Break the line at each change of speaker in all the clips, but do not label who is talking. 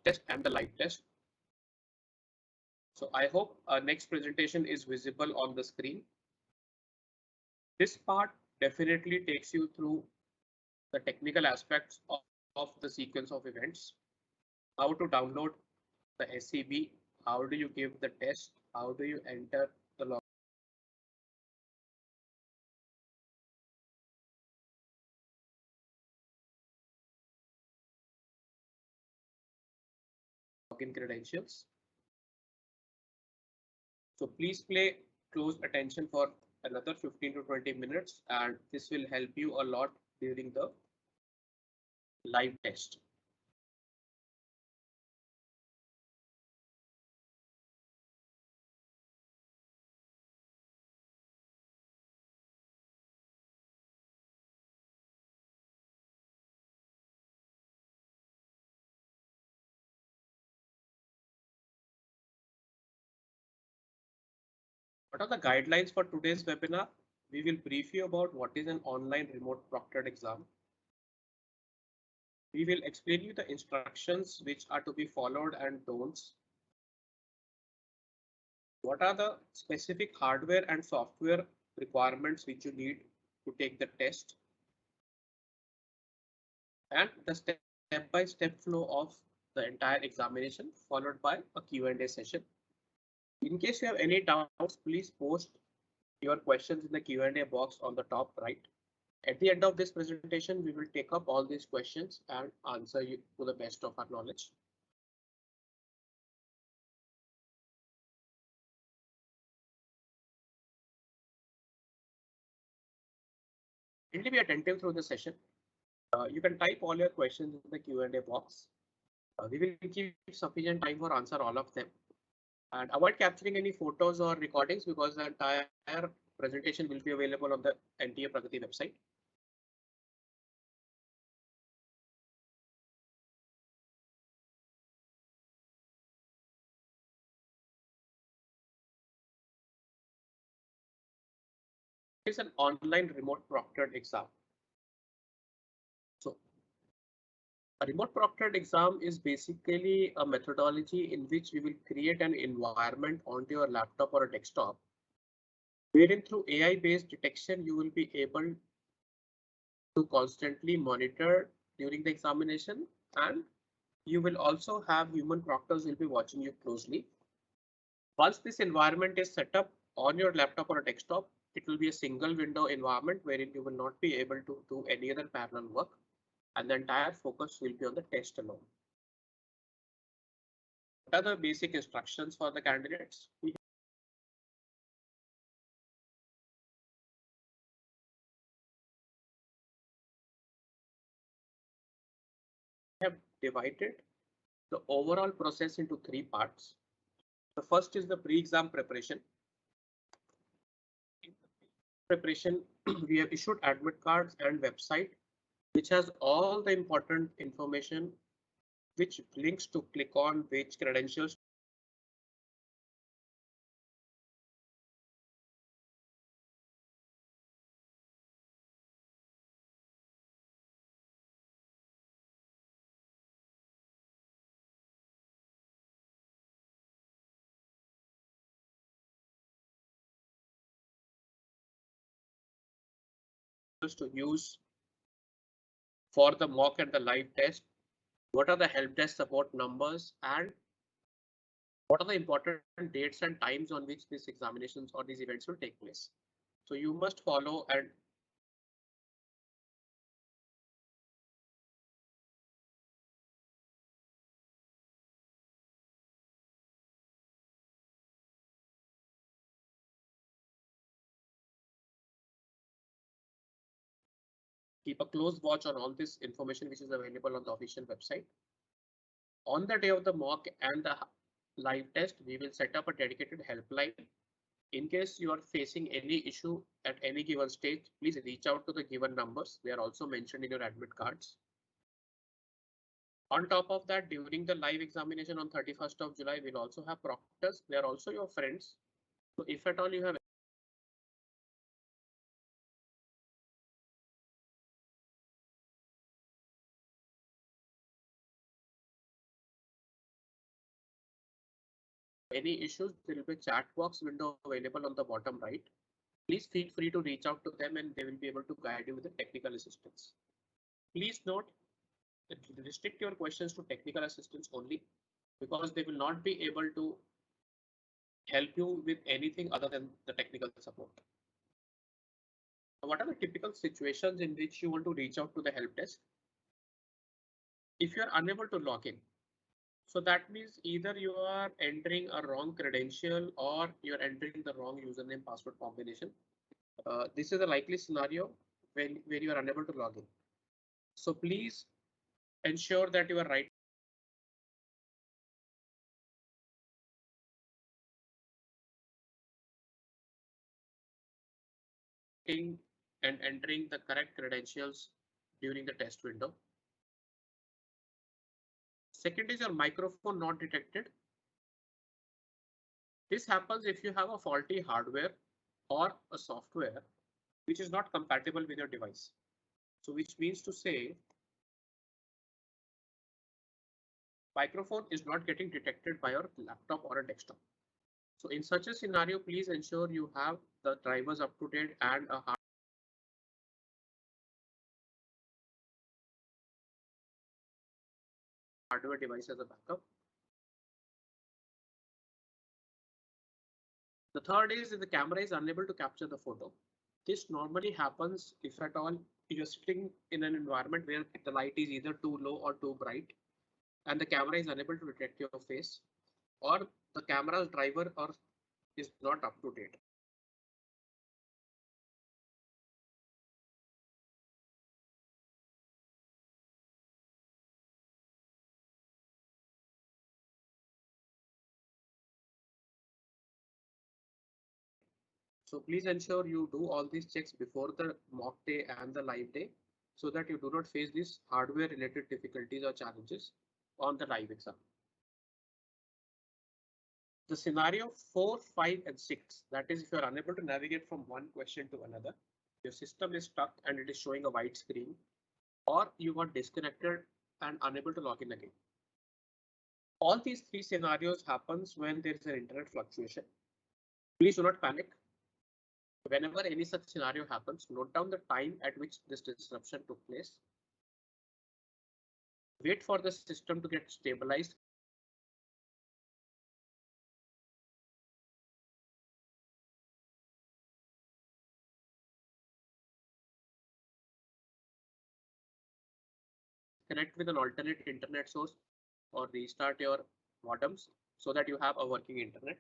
test and the live test. So I hope our next presentation is visible on the screen. This part definitely takes you through the technical aspects of the sequence of events, how to download the SCB, how do you give the test, how do you enter the login credentials. So please pay close attention for another 15 to 20 minutes, and this will help you a lot during the live test. What are the guidelines for today's webinar? We will brief you about what is an online remote proctored exam. We will explain you the instructions which are to be followed and don'ts. What are the specific hardware and software requirements which you need to take the test? And the step-by-step flow of the entire examination, followed by a Q&A session. In case you have any doubts, please post your questions in the Q&A box on the top right. At the end of this presentation, we will take up all these questions and answer you to the best of our knowledge. Kindly be attentive through the session. You can type all your questions in the Q&A box. We will give sufficient time for answer all of them. And avoid capturing any photos or recordings because the entire presentation will be available on the NTA Pragati website. It's an online remote proctored exam. So a remote proctored exam is basically a methodology in which we will create an environment onto your laptop or a desktop, wherein through AI-based detection, you will be able to constantly monitor during the examination, and you will also have human proctors will be watching you closely. Once this environment is set up on your laptop or a desktop, it will be a single window environment wherein you will not be able to do any other parallel work, and the entire focus will be on the test alone. What are the basic instructions for the candidates? We have divided the overall process into three parts. The first is the pre-exam preparation. In preparation, we have issued admit cards and website, which has all the important information, which links to click on, which credentials to use for the mock and the live test, what are the help desk support numbers, and what are the important dates and times on which these examinations or these events will take place. So you must follow and keep a close watch on all this information which is available on the official website. On the day of the mock and the live test, we will set up a dedicated helpline. In case you are facing any issue at any given stage, please reach out to the given numbers. They are also mentioned in your admit cards. On top of that, during the live examination on 31st of July, we'll also have proctors. They are also your friends. So if at all you have Any issues, there will be a chat box window available on the bottom right. Please feel free to reach out to them and they will be able to guide you with the technical assistance. Please note that restrict your questions to technical assistance only, because they will not be able to help you with anything other than the technical support. What are the typical situations in which you want to reach out to the help desk? If you are unable to log in, so that means either you are entering a wrong credential or you're entering the wrong username password combination. This is a likely scenario where you are unable to log in. So please ensure that you are writing and entering the correct credentials during the test window. Second is your microphone not detected. This happens if you have a faulty hardware or a software which is not compatible with your device. So which means to say microphone is not getting detected by your laptop or a desktop. So in such a scenario, please ensure you have the drivers up to date and a hardware device as a backup. The third is if the camera is unable to capture the photo. This normally happens if at all you're sitting in an environment where the light is either too low or too bright and the camera is unable to detect your face, or the camera's driver or is not up to date. So please ensure you do all these checks before the mock day and the live day so that you do not face these hardware related difficulties or challenges on the live exam. The scenario 4, 5, and 6, that is if you are unable to navigate from one question to another, your system is stuck and it is showing a white screen, or you got disconnected and unable to log in again. All these three scenarios happens when there is an internet fluctuation. Please do not panic. Whenever any such scenario happens, note down the time at which this disruption took place. Wait for the system to get stabilized. Connect with an alternate internet source or restart your modems so that you have a working internet.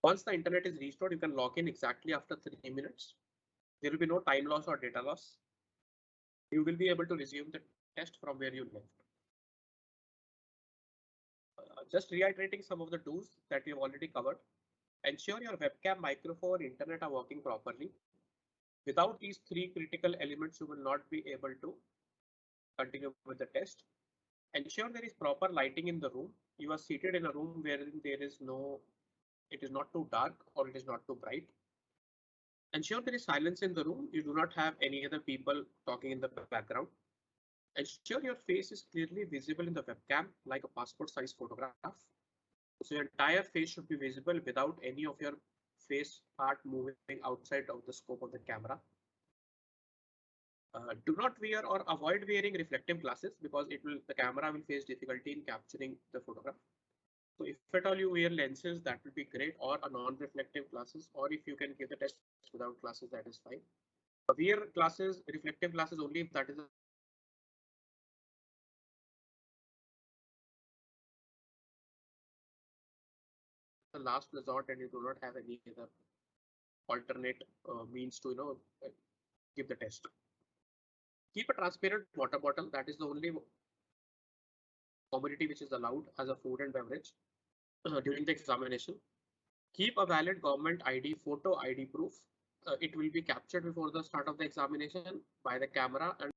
Once the internet is restored, you can log in exactly after 3 minutes. There will be no time loss or data loss. You will be able to resume the test from where you left. Just reiterating some of the tools that we have already covered. Ensure your webcam, microphone, internet are working properly. Without these three critical elements, you will not be able to continue with the test. Ensure there is proper lighting in the room. You are seated in a room where there is no, it is not too dark or it is not too bright. Ensure there is silence in the room. You do not have any other people talking in the background. Ensure your face is clearly visible in the webcam like a passport size photograph. So your entire face should be visible without any of your face part moving outside of the scope of the camera. Do not wear or avoid wearing reflective glasses because the camera will face difficulty in capturing the photograph. So if at all you wear lenses, that will be great, or a non-reflective glasses, or if you can give the test without glasses, that is fine. Wear glasses, reflective glasses only if that is the last resort and you do not have any other alternate means to give the test. Keep a transparent water bottle. That is the only commodity which is allowed as a food and beverage during the examination. Keep a valid government ID, photo ID proof. It will be captured before the start of the examination by the camera and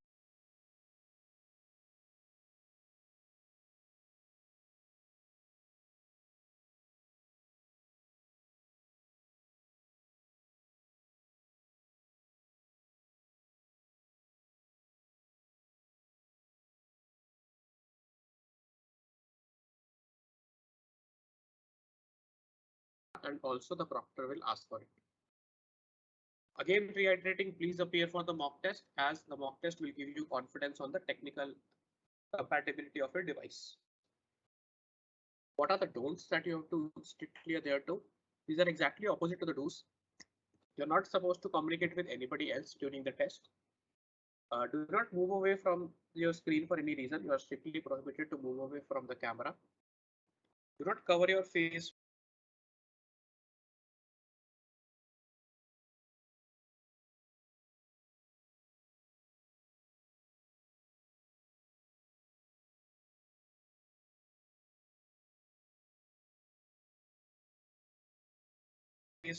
and also the proctor will ask for it. Again, reiterating, please appear for the mock test, as the mock test will give you confidence on the technical compatibility of your device. What are the don'ts that you have to strictly adhere to? These are exactly opposite to the do's. You're not supposed to communicate with anybody else during the test. Do not move away from your screen for any reason. You are strictly prohibited to move away from the camera. Do not cover your face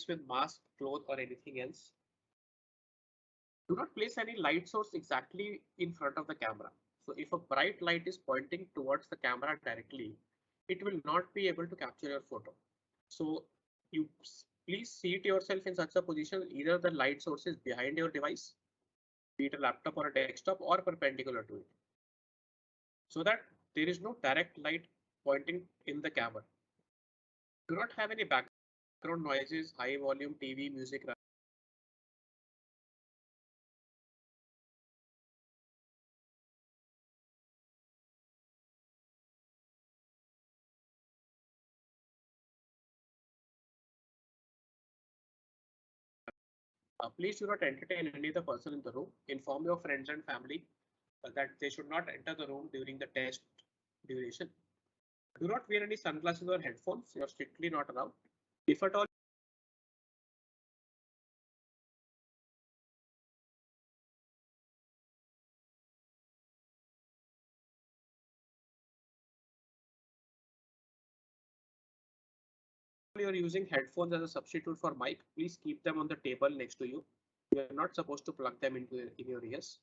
with mask, cloth, or anything else. Do not place any light source exactly in front of the camera. So if a bright light is pointing towards the camera directly, it will not be able to capture your photo. So you please seat yourself in such a position, either the light source is behind your device, be it a laptop or a desktop, or perpendicular to it, so that there is no direct light pointing in the camera. Do not have any background noises, high volume TV, music. Please do not entertain any other person in the room. Inform your friends and family that they should not enter the room during the test duration. Do not wear any sunglasses or headphones. You are strictly not allowed. If at all, you are using headphones as a substitute for mic, please keep them on the table next to you. You are not supposed to plug them into in your ears.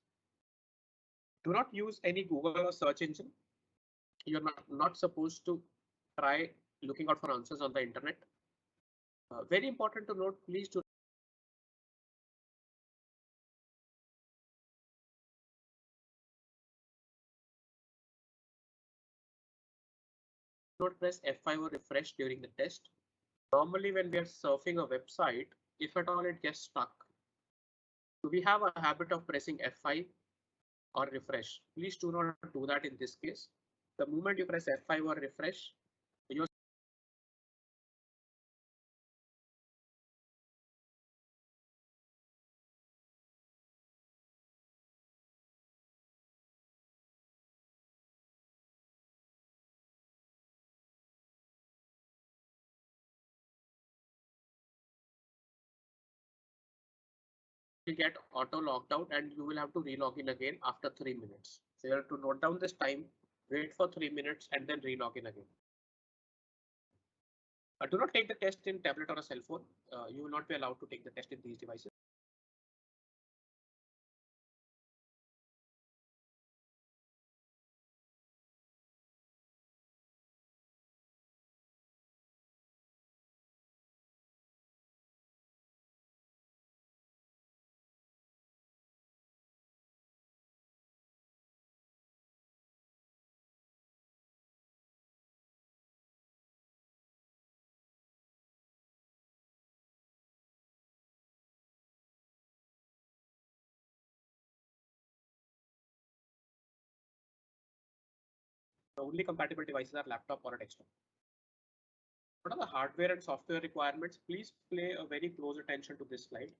Do not use any Google or search engine. You're not supposed to try looking out for answers on the internet. Very important to note, please do not press F5 or refresh during the test. Normally, when we are surfing a website, if at all it gets stuck, we have a habit of pressing F5 or refresh. Please do not do that in this case. The moment you press F5 or refresh, your will get auto logged out and you will have to re-log in again after 3 minutes. So you have to note down this time, wait for 3 minutes and then re-log in again. Do not take the test in tablet or a cell phone. You will not be allowed to take the test in these devices. The only compatible devices are laptop or a desktop. What are the hardware and software requirements? Please pay a very close attention to this slide.